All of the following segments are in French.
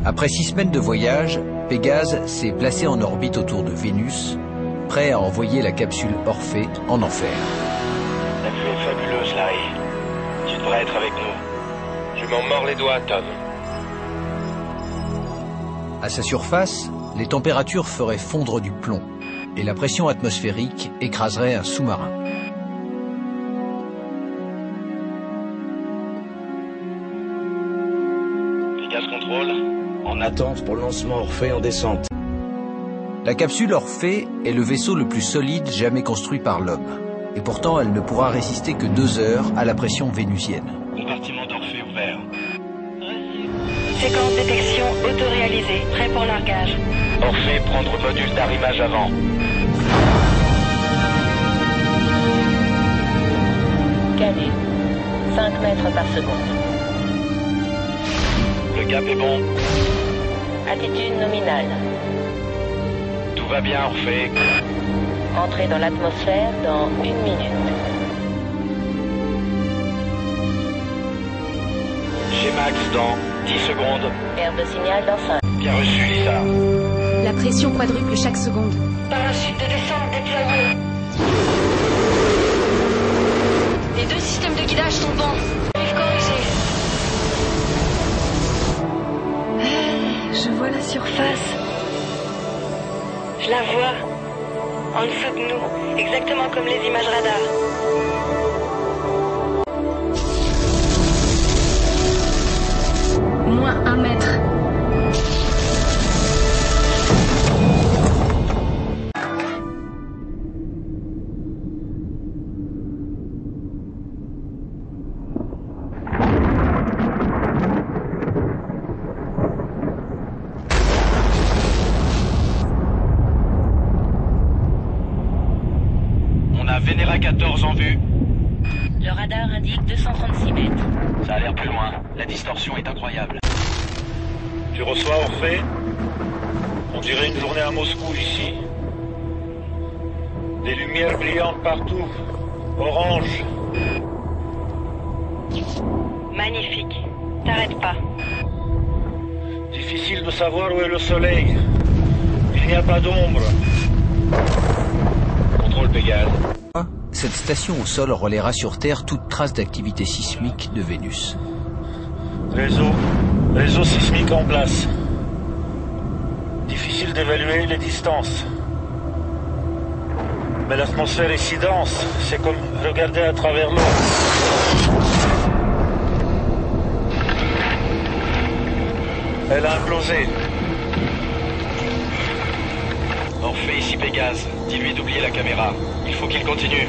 Après 6 semaines de voyage, Pégase s'est placé en orbite autour de Vénus, prêt à envoyer la capsule Orphée en enfer. La vue est fabuleuse, Larry. Tu devrais être avec nous. Je m'en mords les doigts, Tom. À sa surface, les températures feraient fondre du plomb et la pression atmosphérique écraserait un sous-marin. Pégase contrôle. En attente pour le lancement Orphée en descente. La capsule Orphée est le vaisseau le plus solide jamais construit par l'homme. Et pourtant, elle ne pourra résister que 2 heures à la pression vénusienne. Compartiment d'Orphée ouvert. Séquence détection autoréalisée, prêt pour largage. Orphée, prendre module d'arrimage avant. Calé. 5 mètres par seconde. Le cap est bon. Attitude nominale. Tout va bien, Orphée. Entrée dans l'atmosphère dans 1 minute. Chez Max dans 10 secondes. Perte de signal dans 5. Bien reçu, Lisa. La pression quadruple chaque seconde. Parachute de descente déployé. Les 2 systèmes de guidage sont bons. Arrive corrigé. Je vois la surface. Je la vois. En dessous de nous. Exactement comme les images radar. Moins 1 mètre. On a Vénéra 14 en vue. Le radar indique 236 mètres. Ça a l'air plus loin. La distorsion est incroyable. Tu reçois, Orphée? On dirait une journée à Moscou ici. Des lumières brillantes partout. Orange. Magnifique. T'arrêtes pas. Difficile de savoir où est le soleil. Il n'y a pas d'ombre. Contrôle Pégase. Cette station au sol relaiera sur Terre toute trace d'activité sismique de Vénus. Réseau sismique en place. Difficile d'évaluer les distances. Mais l'atmosphère est si dense, c'est comme regarder à travers l'eau. Elle a implosé. Orphée, ici Pégase. Dis-lui d'oublier la caméra. Il faut qu'il continue.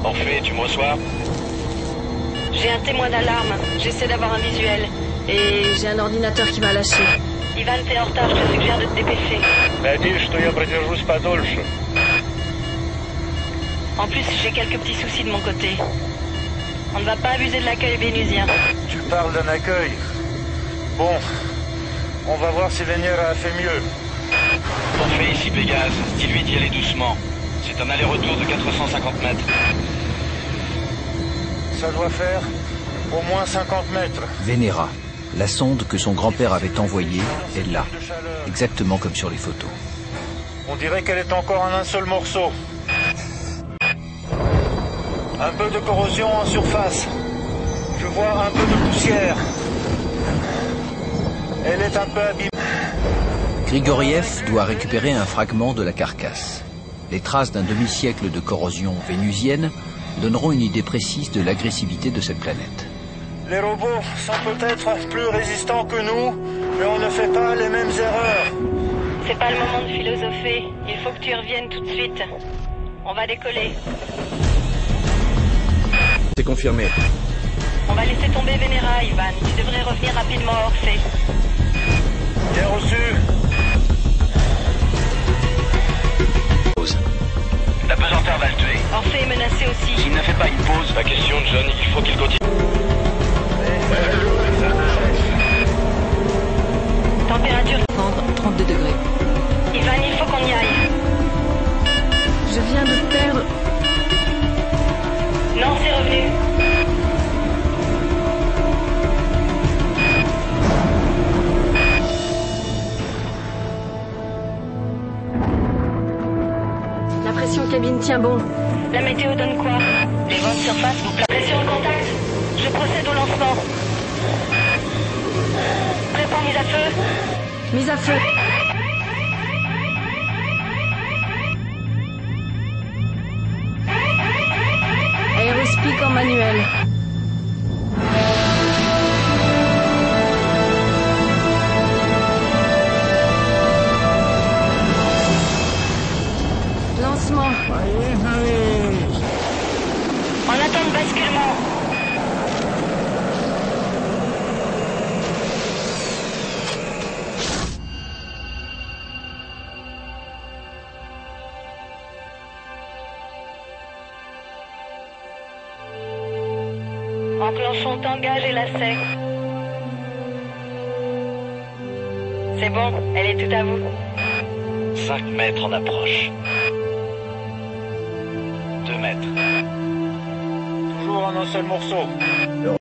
Orphée, tu me reçois? J'ai un témoin d'alarme. J'essaie d'avoir un visuel. Et j'ai un ordinateur qui va lâcher. Ivan, t'es en retard. Je te suggère de te dépêcher. Надеюсь, что я продержусь подольше. En plus, j'ai quelques petits soucis de mon côté. On ne va pas abuser de l'accueil vénusien. Tu parles d'un accueil. Bon, on va voir si Vénéra a fait mieux. Orphée, ici Pégase. Dis-lui d'y aller doucement. C'est un aller-retour de 450 mètres. Ça doit faire au moins 50 mètres. Vénéra, la sonde que son grand-père avait envoyée, est là, exactement comme sur les photos. On dirait qu'elle est encore en un seul morceau. Un peu de corrosion en surface. Je vois un peu de poussière. Elle est un peu abîmée. Grigoriev doit récupérer un fragment de la carcasse. Les traces d'un demi-siècle de corrosion vénusienne donneront une idée précise de l'agressivité de cette planète. Les robots sont peut-être plus résistants que nous, mais on ne fait pas les mêmes erreurs. C'est pas le moment de philosopher. Il faut que tu y reviennes tout de suite. On va décoller. C'est confirmé. On va laisser tomber Vénéra, Ivan. Tu devrais revenir rapidement à Orphée. Bien reçu. La pesanteur va le tuer. Orphée est menacé aussi. S'il ne fait pas une pause, la question, John, il faut qu'il continue. Température. 32 degrés. Ivan, il faut qu'on y aille. Je viens de perdre... Non, c'est revenu. cabine tient bon. La météo donne quoi? Les vents de surface vous plaisent. Pression de contact. Je procède au lancement. Prêt pour mise à feu? Mise à feu. Aérospic en manuel. Lancement. En attente de basculement. Enclenchons tangage et lacet. C'est bon, elle est toute à vous. 5 mètres en approche. 2 mètres. Toujours en un seul morceau.